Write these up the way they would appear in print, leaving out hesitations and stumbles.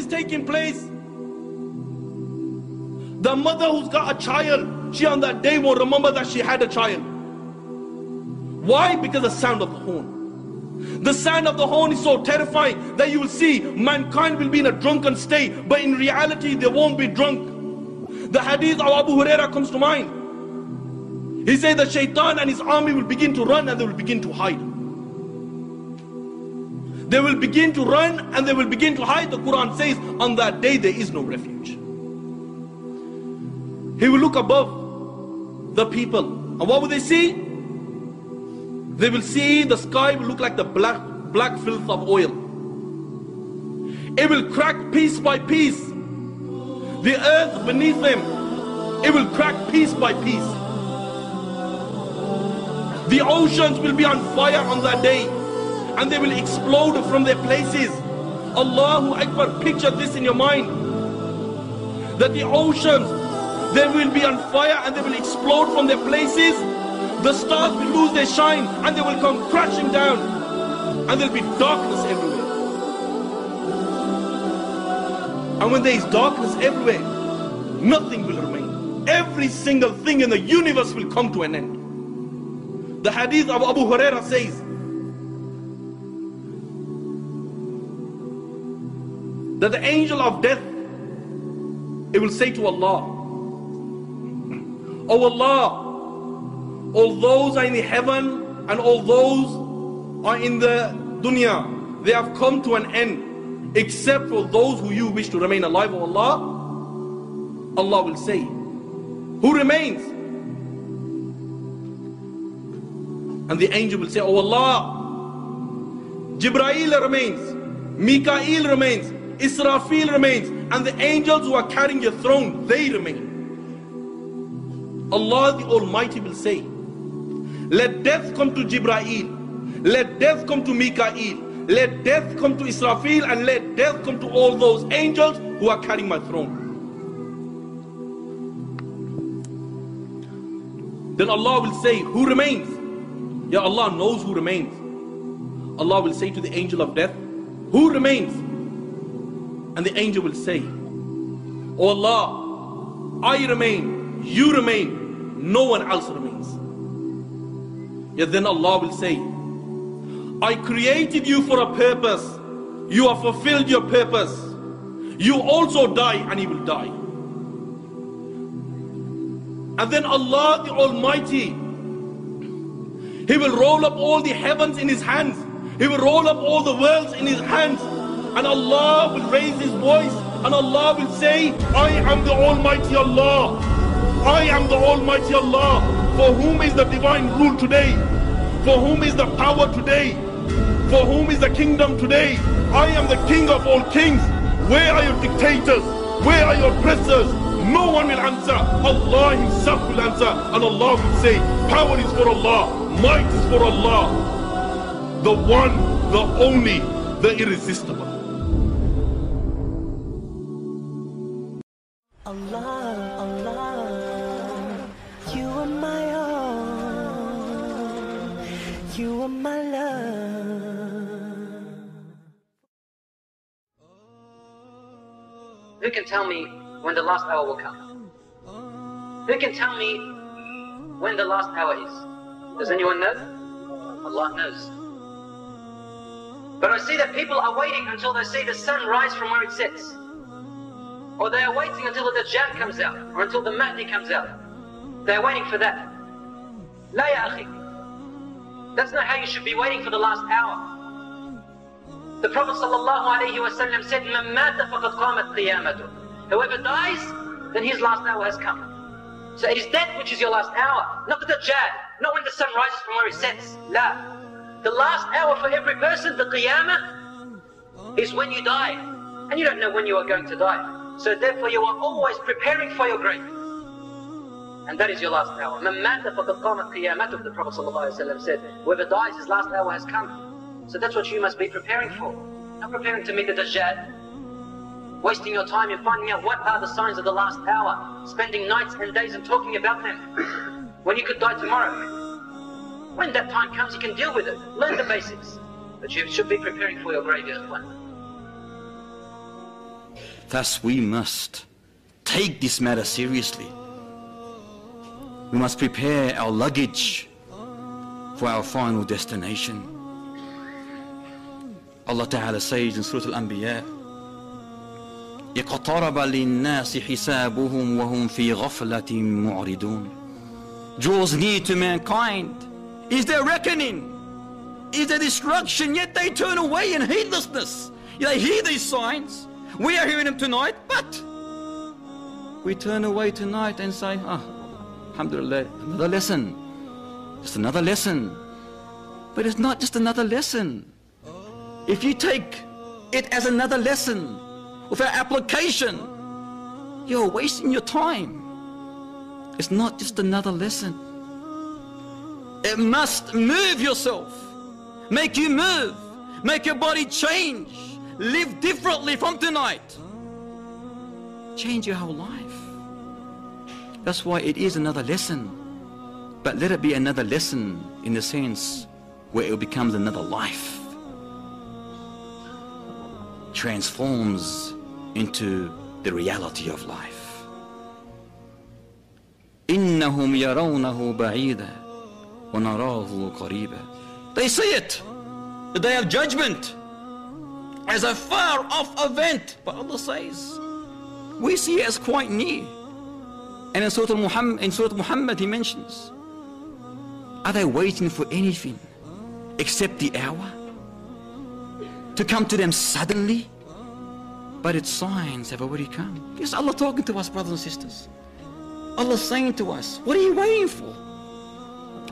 is taking place. The mother who's got a child, she on that day won't remember that she had a child. Why? Because the sound of the horn. The sound of the horn is so terrifying that you will see mankind will be in a drunken state, but in reality they won't be drunk. The hadith of Abu Huraira comes to mind. He said that Shaitan and his army will begin to run and they will begin to hide. They will begin to run and they will begin to hide. The Quran says on that day there is no refuge. He will look above the people, and what will they see? They will see the sky will look like the black filth of oil. It will crack piece by piece. The earth beneath them, it will crack piece by piece. The oceans will be on fire on that day, and they will explode from their places. Allahu Akbar, picture this in your mind. That the oceans, they will be on fire and they will explode from their places. The stars will lose their shine and they will come crashing down. And there will be darkness everywhere. And when there is darkness everywhere, nothing will remain. Every single thing in the universe will come to an end. The hadith of Abu Huraira says that the angel of death, it will say to Allah, "Oh Allah, all those are in the heaven and all those are in the dunya, they have come to an end, except for those who you wish to remain alive, O Allah." Allah will say, "Who remains?" And the angel will say, "Oh Allah, Jibreel remains, Mikael remains, Israfil remains, and the angels who are carrying your throne, they remain." Allah the Almighty will say, "Let death come to Jibreel, let death come to Mikael, let death come to Israfil, and let death come to all those angels who are carrying my throne." Then Allah will say, "Who remains?" Ya Allah knows who remains. Allah will say to the angel of death, "Who remains?" And the angel will say, "Oh Allah, I remain, you remain, no one else remains." Yet then Allah will say, "I created you for a purpose. You have fulfilled your purpose. You also die and you will die." And then Allah the Almighty, He will roll up all the heavens in His hands. He will roll up all the worlds in His hands. And Allah will raise His voice and Allah will say, "I am the Almighty Allah. I am the Almighty Allah. For whom is the divine rule today? For whom is the power today? For whom is the kingdom today? I am the King of all kings. Where are your dictators? Where are your oppressors?" No one will answer. Allah Himself will answer. And Allah will say, "Power is for Allah. Might is for Allah. The one, the only, the irresistible." Allah, Allah, you are my all, you are my love. Who can tell me when the last hour will come? Who can tell me when the last hour is? Does anyone know? Allah knows. But I see that people are waiting until they see the sun rise from where it sets. Or they are waiting until the Dajjal comes out, or until the Mahdi comes out. They are waiting for that. La ya akhi. That's not how you should be waiting for the last hour. The Prophet ﷺ said, "Man mata faqad qamat qiyamatuh." Whoever dies, then his last hour has come. So it is death which is your last hour, not the Dajjal, not when the sun rises from where it sets. La. The last hour for every person, the Qiyamah, is when you die. And you don't know when you are going to die. So therefore you are always preparing for your grave. And that is your last hour. Man mata faqad qamat qiyamatuh, the Prophet ﷺ said. Whoever dies, his last hour has come. So that's what you must be preparing for. Not preparing to meet the Dajjal. Wasting your time in finding out what are the signs of the last hour. Spending nights and days and talking about them. When you could die tomorrow. When that time comes, you can deal with it. Learn the basics. But you should be preparing for your grave, ya ikhwan. Thus we must take this matter seriously. We must prepare our luggage for our final destination. Allah Ta'ala says in Surah Al-Anbiya, اقترب للناس حسابهم وهم في غفلة معرضون. Draws near to mankind is their reckoning, is their destruction, yet they turn away in heedlessness. They hear these signs, we are hearing them tonight, but we turn away tonight and say, alhamdulillah, another lesson, just another lesson. But it's not just another lesson. If you take it as another lesson without application, you're wasting your time. It's not just another lesson. It must move yourself, make you move, make your body change, live differently from tonight. Change your whole life. That's why it is another lesson. But let it be another lesson in the sense where it becomes another life. Transforms into the reality of life. إنهم يرونه بعيدا ونراه قريبا. They see it, the day of judgment, as a far off event. But Allah says, we see it as quite near. And in Surah Muhammad He mentions, are they waiting for anything except the hour to come to them suddenly? But its signs have already come. Yes, Allah talking to us, brothers and sisters. Allah saying to us, what are you waiting for?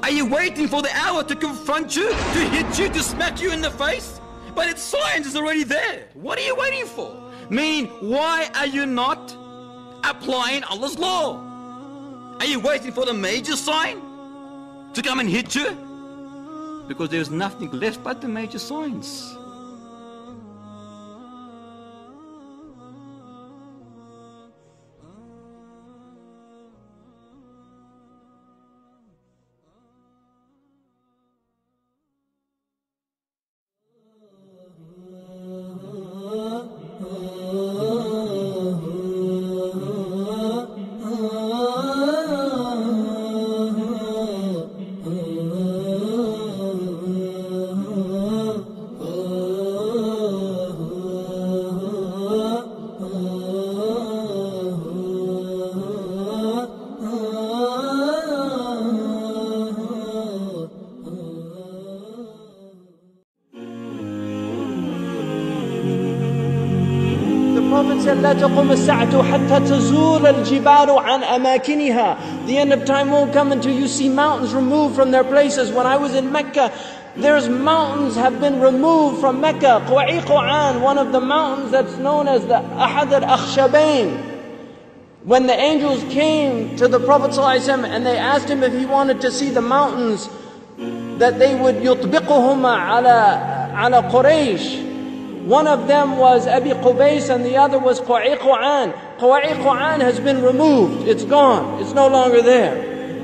Are you waiting for the hour to confront you, to hit you, to smack you in the face? But its signs is already there. What are you waiting for? Meaning, why are you not applying Allah's law? Are you waiting for the major sign to come and hit you? Because there's nothing left but the major signs. لا تقوم الساعة حتى تزول الجبال عن أماكنها. The end of time won't come until you see mountains removed from their places. When I was in Mecca, there's mountains have been removed from Mecca. Quwa'iquan, one of the mountains that's known as the Ahad al-Akhshabain. When the angels came to the Prophet ﷺ and they asked him if he wanted to see the mountains that they would يطبقهما على قريش. One of them was Abi Qubays and the other was Quwa'iquan. Quwa'iquan has been removed. It's gone. It's no longer there.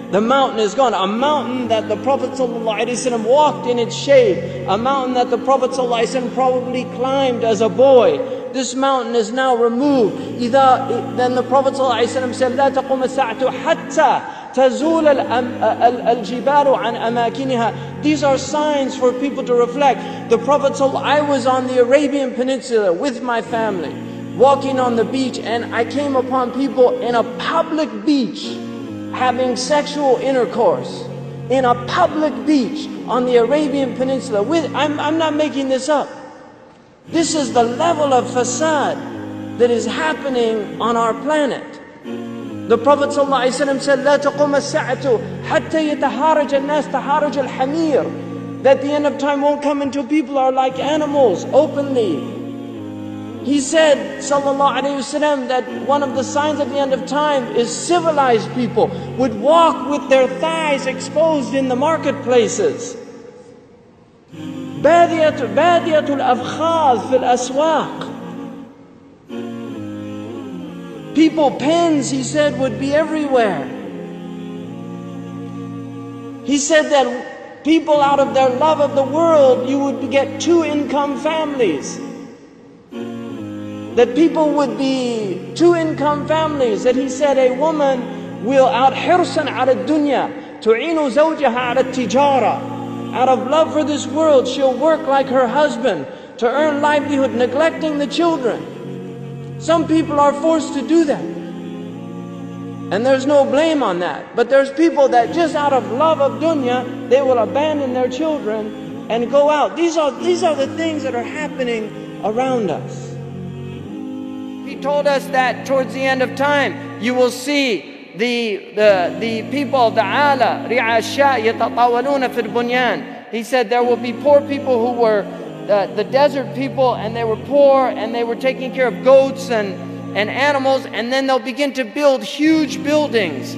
The mountain is gone. A mountain that the Prophet ﷺ walked in its shade. A mountain that the Prophet ﷺ probably climbed as a boy. This mountain is now removed. Then the Prophet ﷺ said, لا تقوم الساعة حتى تزول الجبال عن أماكنها. These are signs for people to reflect. The Prophet I was on the Arabian Peninsula with my family, walking on the beach, and I came upon people in a public beach having sexual intercourse. In a public beach on the Arabian Peninsula. I'm not making this up. This is the level of fasad that is happening on our planet. The Prophet ﷺ said, لا تقوم الساعة حتى يتحارج الناس تحارج الحمير. That the end of time won't come until people are like animals openly. He said, sallallahu alayhi wasallam, that one of the signs of the end of time is civilized people would walk with their thighs exposed in the marketplaces. بادية الأفخاذ في الأسواق. People, pens, he said, would be everywhere. He said that people, out of their love of the world, you would get two-income families. that people would be two-income families, that he said a woman will out hirsan ala dunya, tu'inu zawjaha ala tijara. Out of love for this world, she'll work like her husband to earn livelihood, neglecting the children. Some people are forced to do that. And there's no blame on that. But there's people that just out of love of dunya, they will abandon their children and go out. These are the things that are happening around us. He told us that towards the end of time, you will see the people, the ala, ri'asha, yatatawaluna fil bunyan. He said there will be poor people who were the desert people, and they were poor, and they were taking care of goats and animals, and then they'll begin to build huge buildings.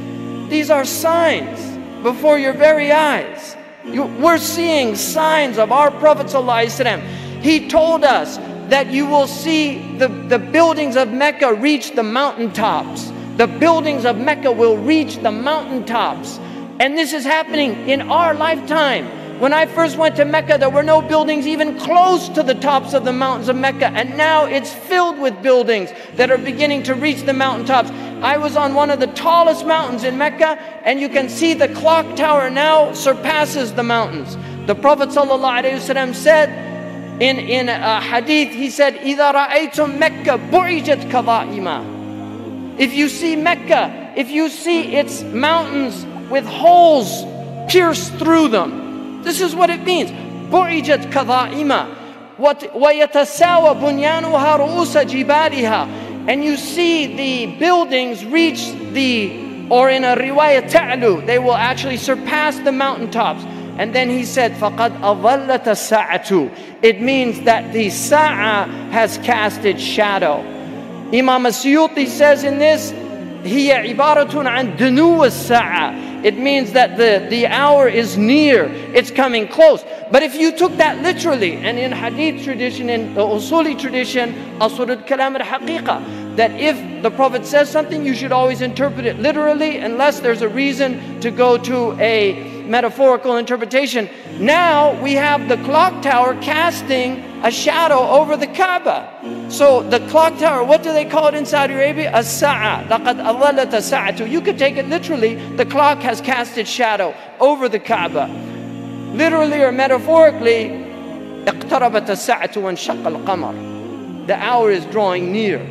These are signs before your very eyes. We're seeing signs of our Prophet ﷺ. He told us that you will see the buildings of Mecca reach the mountaintops. The buildings of Mecca will reach the mountaintops. And this is happening in our lifetime. When I first went to Mecca, there were no buildings even close to the tops of the mountains of Mecca. And now it's filled with buildings that are beginning to reach the mountaintops. I was on one of the tallest mountains in Mecca, and you can see the clock tower now surpasses the mountains. The Prophet ﷺ said in a hadith, he said, إِذَا رَأَيْتُمْ مَكَّةَ بُعِجَتْ كَضَائِمًا. If you see Mecca, if you see its mountains with holes pierced through them, this is what it means. بُعِجَتْ كَضَائِمًا وَيَتَسَاوَى بُنْيَانُهَا رُؤُوسَ جِبَالِهَا. And you see the buildings reach or in a riwayah ta'lu, they will actually surpass the mountaintops. And then he said, فَقَدْ أَظَلَّتَ السَّاعَةُ. It means that the sa'a has cast its shadow. Imam Asyuti says in this, هِيَ عِبَارَةٌ عَنْ دُنُوَ السَّاعَةِ. It means that the hour is near, it's coming close. But if you took that literally, and in hadith tradition, in the usuli tradition, asrul kalam al-haqiqa, that if the Prophet says something, you should always interpret it literally, unless there's a reason to go to a metaphorical interpretation. Now we have the clock tower casting a shadow over the Kaaba. So the clock tower, what do they call it in Saudi Arabia? As-sa'a. لَقَدْ أَظَلَّتَ السَّاعَةُ. You could take it literally, the clock has cast its shadow over the Kaaba. Literally or metaphorically, اقتربت الساعة وانشق القمر. The hour is drawing near.